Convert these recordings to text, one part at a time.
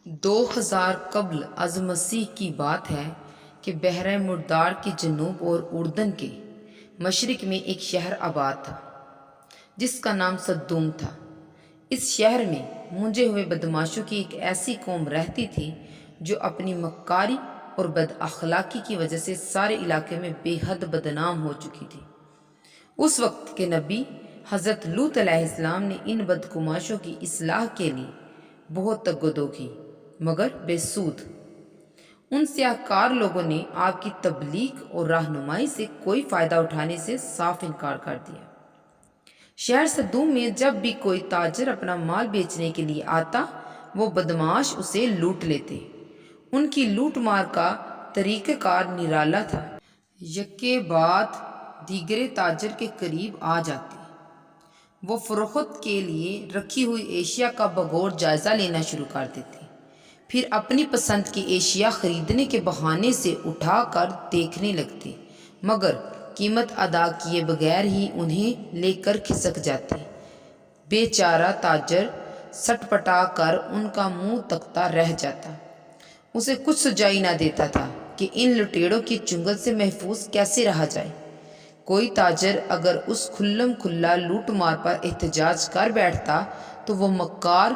2000 قبل از مسیح کی بات ہے کہ بحر مردار کے جنوب اور اردن کے مشرق میں ایک شہر آباد تھا جس کا نام صدوم تھا۔ اس شہر میں منجے ہوئے بدماشوں کی ایک ایسی قوم رہتی تھی جو اپنی مکاری اور بد اخلاقی کی وجہ سے سارے علاقے میں بے حد بدنام ہو چکی تھی۔ اس وقت کے نبی حضرت لوط علیہ السلام نے ان بدگماشوں کی اصلاح کے لیے بہت تگدو کی مگر بے سود۔ ان سیاہکار لوگوں نے آپ کی تبلیغ اور رہنمائی سے کوئی فائدہ اٹھانے سے صاف انکار کر دیا۔ شہر صدوم میں جب بھی کوئی تاجر اپنا مال بیچنے کے لیے آتا وہ بدماش اسے لوٹ لیتے۔ ان کی لوٹ مار کا طریقہ کار نرالا تھا۔ یکے بعد دیگرے تاجر کے قریب آ جاتے، وہ فروخت کے لیے رکھی ہوئی اشیاء کا بغور جائزہ لینا شروع کر دیتے، پھر اپنی پسند کی اشیاء خریدنے کے بہانے سے اٹھا کر دیکھنے لگتے مگر قیمت ادا کیے بغیر ہی انہیں لے کر کھسک جاتے۔ بے چارہ تاجر سٹ پٹا کر ان کا منہ تکتا رہ جاتا۔ اسے کچھ سجائی نہ دیتا تھا کہ ان لٹیڑوں کی چنگل سے محفوظ کیسے رہا جائے۔ کوئی تاجر اگر اس کھلم کھلا لوٹ مار پر احتجاج کر بیٹھتا تو وہ مکار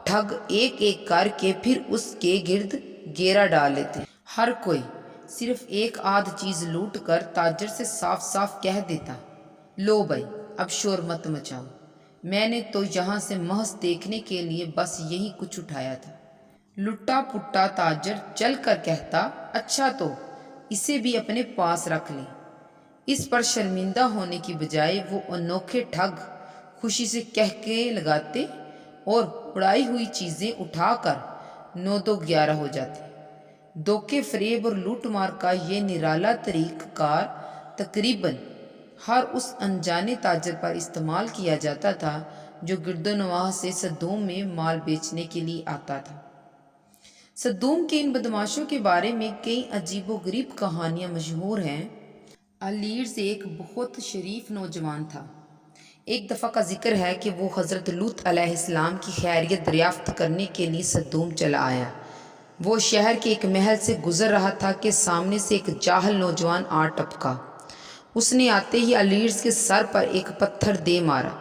ٹھگ ایک ایک کر کے پھر اس کے گرد گھیرا ڈال لیتے۔ ہر کوئی صرف ایک آدھ چیز لوٹ کر تاجر سے صاف صاف کہہ دیتا، لو بھائی اب شور مت مچاؤ، میں نے تو یہاں سے محض دیکھنے کے لیے بس یہی کچھ اٹھایا تھا۔ لٹا پٹا تاجر چل کر کہتا، اچھا تو اسے بھی اپنے پاس رکھ لیں۔ اس پر شرمندہ ہونے کی بجائے وہ انوکھے ٹھگ خوشی سے کہکے لگاتے اور اڑائی ہوئی چیزیں اٹھا کر 9 دو 11 ہو جاتے۔ دھوکے فریب اور لوٹ مار کا یہ نرالا طریقہ کار تقریباً ہر اس انجانے تاجر پر استعمال کیا جاتا تھا جو گرد و نواح سے صدوم میں مال بیچنے کے لیے آتا تھا۔ صدوم کے ان بدماشوں کے بارے میں کئی عجیب و غریب کہانیاں مشہور ہیں۔ الیرز ایک بہت شریف نوجوان تھا۔ ایک دفعہ کا ذکر ہے کہ وہ حضرت لوط علیہ السلام کی خیریت دریافت کرنے کے لیے صدوم چلا آیا۔ وہ شہر کے ایک محل سے گزر رہا تھا کہ سامنے سے ایک جاہل نوجوان آ ٹپکا۔ اس نے آتے ہی الیرز کے سر پر ایک پتھر دے مارا۔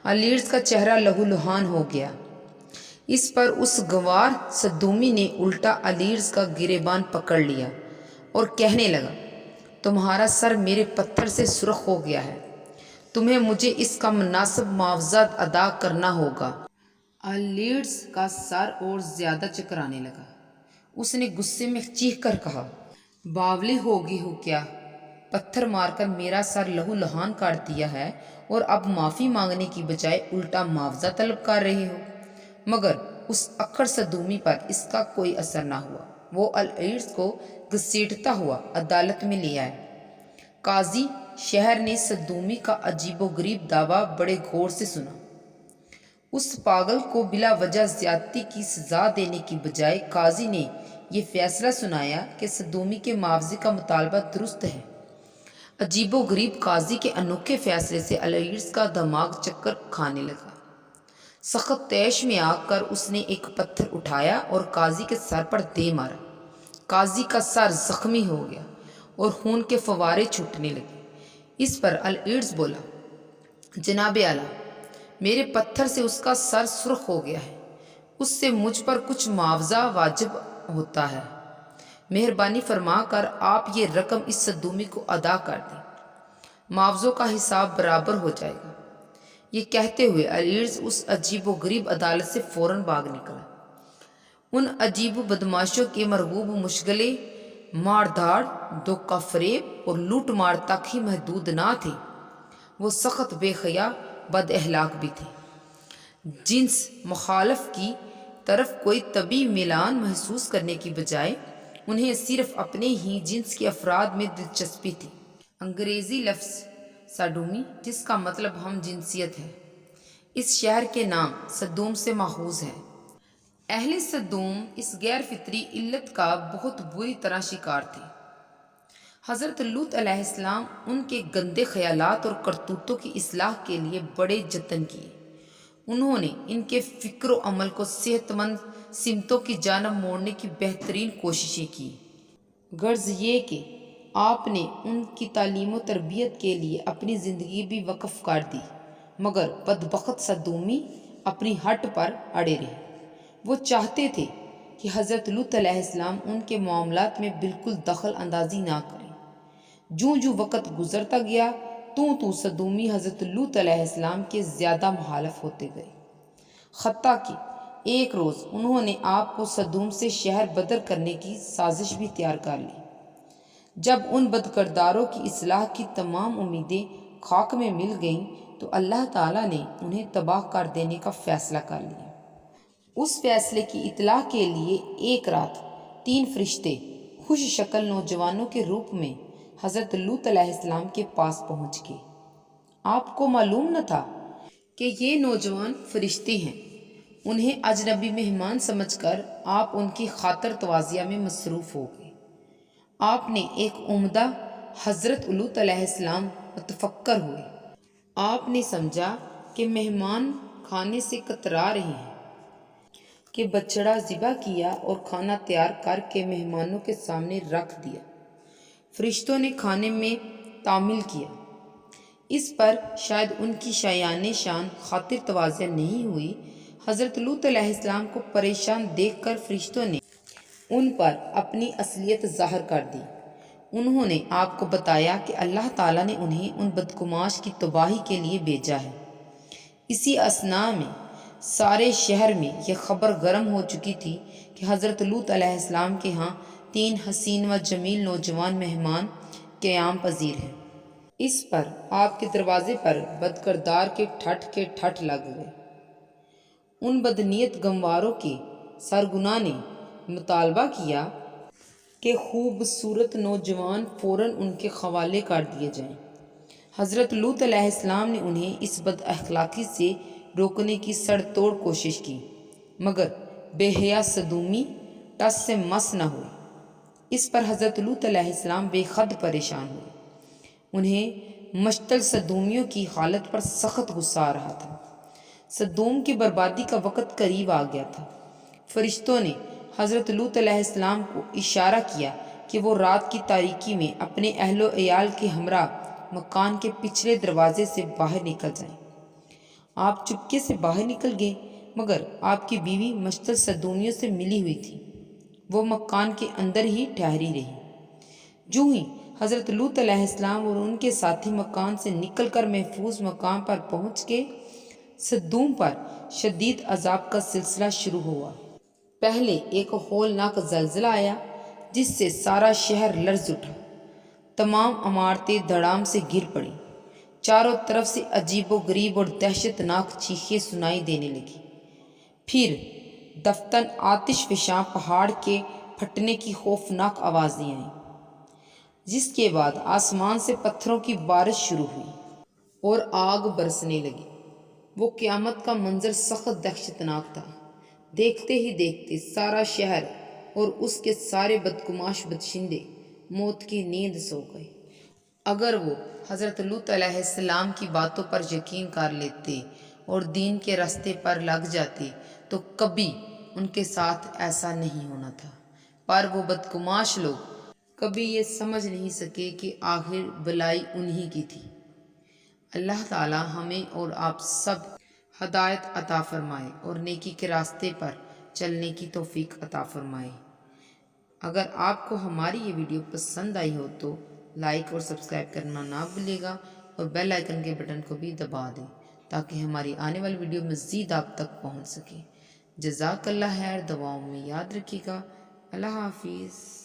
الیرز کا چہرہ لہو لہان ہو گیا۔ اس پر اس گنوار صدومی نے الٹا الیرز کا گریبان پکڑ لیا اور کہنے لگا، تمہارا سر میرے پتھر سے سرخ ہو گیا ہے، تمہیں مجھے اس کا مناسب معاوضہ ادا کرنا ہوگا۔ الیرز کا سر اور زیادہ چکرانے لگا۔ اس نے غصے میں چیخ کر کہا، باولی ہوگی ہو کیا؟ پتھر مار کر میرا سر لہو لہان کر دیا ہے اور اب معافی مانگنے کی بجائے الٹا معاوضہ طلب کر رہے ہو۔ مگر اس اکڑ صدومی پر اس کا کوئی اثر نہ ہوا۔ وہ الیرز کو گھسیٹتا ہوا عدالت میں لے آئے۔ قاضی شہر نے صدومی کا عجیب و غریب دعویٰ بڑے غور سے سنا۔ اس پاگل کو بلا وجہ زیادتی کی سزا دینے کی بجائے قاضی نے یہ فیصلہ سنایا کہ صدومی کے معاوضے کا مطالبہ درست ہے۔ عجیب و غریب قاضی کے انوکھے فیصلے سے الیرز کا دماغ چکر کھانے لگا۔ سخت طیش میں آ کر اس نے ایک پتھر اٹھایا اور قاضی کے سر پر دے مارا۔ قاضی کا سر زخمی ہو گیا اور خون کے فوارے چھوٹنے لگے۔ اس پر الیرز بولا، جناب اعلیٰ، میرے پتھر سے اس کا سر سرخ ہو گیا ہے، اس سے مجھ پر کچھ معاوضہ واجب ہوتا ہے، مہربانی فرما کر آپ یہ رقم اس صدومی کو ادا کر دیں، معاوضوں کا حساب برابر ہو جائے گا۔ یہ کہتے ہوئے الیرز اس عجیب و غریب عدالت سے فوراً بھاگ نکلا۔ ان عجیب و بدماشوں کے مرغوب مشغلے مار دھاڑ، دھوکہ فریب اور لوٹ مار تک ہی محدود نہ تھے، وہ سخت بے حیا بد اخلاق بھی تھے۔ جنس مخالف کی طرف کوئی طبعی میلان محسوس کرنے کی بجائے انہیں صرف اپنے ہی جنس کے افراد میں دلچسپی تھی۔ انگریزی لفظ ساڈومی جس کا مطلب ہم جنسیت ہے، اس شہر کے نام صدوم سے ماخوذ ہے۔ اہل صدوم اس غیر فطری علت کا بہت بری طرح شکار تھے۔ حضرت لوط علیہ السلام ان کے گندے خیالات اور کرتوتوں کی اصلاح کے لیے بڑے جتن کیے۔ انہوں نے ان کے فکر و عمل کو صحت مند سمتوں کی جانب موڑنے کی بہترین کوششیں کی۔ غرض یہ کہ آپ نے ان کی تعلیم و تربیت کے لیے اپنی زندگی بھی وقف کر دی، مگر بدبخت صدومی اپنی ہٹ پر اڑے رہے۔ وہ چاہتے تھے کہ حضرت لوط علیہ السلام ان کے معاملات میں بالکل دخل اندازی نہ کریں۔ جوں جوں وقت گزرتا گیا تو صدومی حضرت لوط علیہ السلام کے زیادہ مخالف ہوتے گئے، حتیٰ کہ ایک روز انہوں نے آپ کو صدوم سے شہر بدر کرنے کی سازش بھی تیار کر لی۔ جب ان بدکرداروں کی اصلاح کی تمام امیدیں خاک میں مل گئیں تو اللہ تعالیٰ نے انہیں تباہ کر دینے کا فیصلہ کر لیا۔ اس فیصلے کی اطلاع کے لیے ایک رات 3 فرشتے خوش شکل نوجوانوں کے روپ میں حضرت لوط علیہ السلام کے پاس پہنچ گئے۔ آپ کو معلوم نہ تھا کہ یہ نوجوان فرشتے ہیں۔ انہیں اجنبی مہمان سمجھ کر آپ ان کی خاطر توازیہ میں مصروف ہو گئے۔ آپ نے ایک عمدہ حضرت لوط علیہ السلام متفکر ہوئے۔ آپ نے سمجھا کہ مہمان کھانے سے کترا رہے ہیں کہ بچڑا ذبح کیا اور کھانا تیار کر کے مہمانوں کے سامنے رکھ دیا۔ فرشتوں نے کھانے میں تعمیل کیا۔ اس پر شاید ان کی شایان شان خاطر توازیہ نہیں ہوئی۔ حضرت لوط علیہ السلام کو پریشان دیکھ کر فرشتوں نے ان پر اپنی اصلیت ظاہر کر دی۔ انہوں نے آپ کو بتایا کہ اللہ تعالیٰ نے انہیں ان بدگماش کی تباہی کے لیے بھیجا ہے۔ اسی اثناء میں سارے شہر میں یہ خبر گرم ہو چکی تھی کہ حضرت لوط علیہ السلام کے ہاں 3 حسین و جمیل نوجوان مہمان قیام پذیر ہیں۔ اس پر آپ کے دروازے پر بدکردار کے ٹھٹ لگ گئے۔ ان بدنیت گنواروں کے سرگنا نے مطالبہ کیا کہ خوبصورت نوجوان فوراً ان کے حوالے کر دیے جائیں۔ حضرت لوط علیہ السلام نے انہیں اس بد اخلاقی سے روکنے کی سر توڑ کوشش کی، مگر بے حیا صدومی ٹس سے مس نہ ہوئے۔ اس پر حضرت لوط علیہ السلام بے حد پریشان ہوئے۔ انہیں مشتعل صدومیوں کی حالت پر سخت غصہ آ رہا تھا۔ صدوم کی بربادی کا وقت قریب آ گیا تھا۔ فرشتوں نے حضرت لوط علیہ السلام کو اشارہ کیا کہ وہ رات کی تاریکی میں اپنے اہل و عیال کے ہمراہ مکان کے پچھلے دروازے سے باہر نکل جائیں۔ آپ چپکے سے باہر نکل گئے، مگر آپ کی بیوی مشتعل صدومیوں سے ملی ہوئی تھی۔ وہ مکان کے اندر ہی ٹھہری رہی۔ جو ہی حضرت لوط علیہ السلام اور ان کے ساتھی مکان سے نکل کر محفوظ مقام پر پہنچ گئے، صدوم پر شدید عذاب کا سلسلہ شروع ہوا۔ پہلے ایک ہولناک زلزلہ آیا جس سے سارا شہر لرز اٹھا۔ تمام عمارتیں دھڑام سے گر پڑیں۔ چاروں طرف سے عجیب و غریب اور دہشت ناک چیخیں سنائی دینے لگی۔ پھر دفتن آتش فشاں پہاڑ کے پھٹنے کی خوفناک آوازیں آئیں، جس کے بعد آسمان سے پتھروں کی بارش شروع ہوئی اور آگ برسنے لگی۔ وہ قیامت کا منظر سخت دہشت ناک تھا۔ دیکھتے ہی دیکھتے سارا شہر اور اس کے سارے بدگماش باشندے موت کی نیند سو گئے۔ اگر وہ حضرت لوط علیہ السلام کی باتوں پر یقین کر لیتے اور دین کے راستے پر لگ جاتے تو کبھی ان کے ساتھ ایسا نہیں ہونا تھا، پر وہ بدگماش لوگ کبھی یہ سمجھ نہیں سکے کہ آخر بلائی انہی کی تھی۔ اللہ تعالی ہمیں اور آپ سب ہدایت عطا فرمائے اور نیکی کے راستے پر چلنے کی توفیق عطا فرمائے۔ اگر آپ کو ہماری یہ ویڈیو پسند آئی ہو تو لائک اور سبسکرائب کرنا نہ بھولیے گا اور بیل آئیکن کے بٹن کو بھی دبا دیں تاکہ ہماری آنے والی ویڈیو مزید آپ تک پہنچ سکے۔ جزاک اللہ خیر، دعاؤں میں یاد رکھیے گا۔ اللہ حافظ۔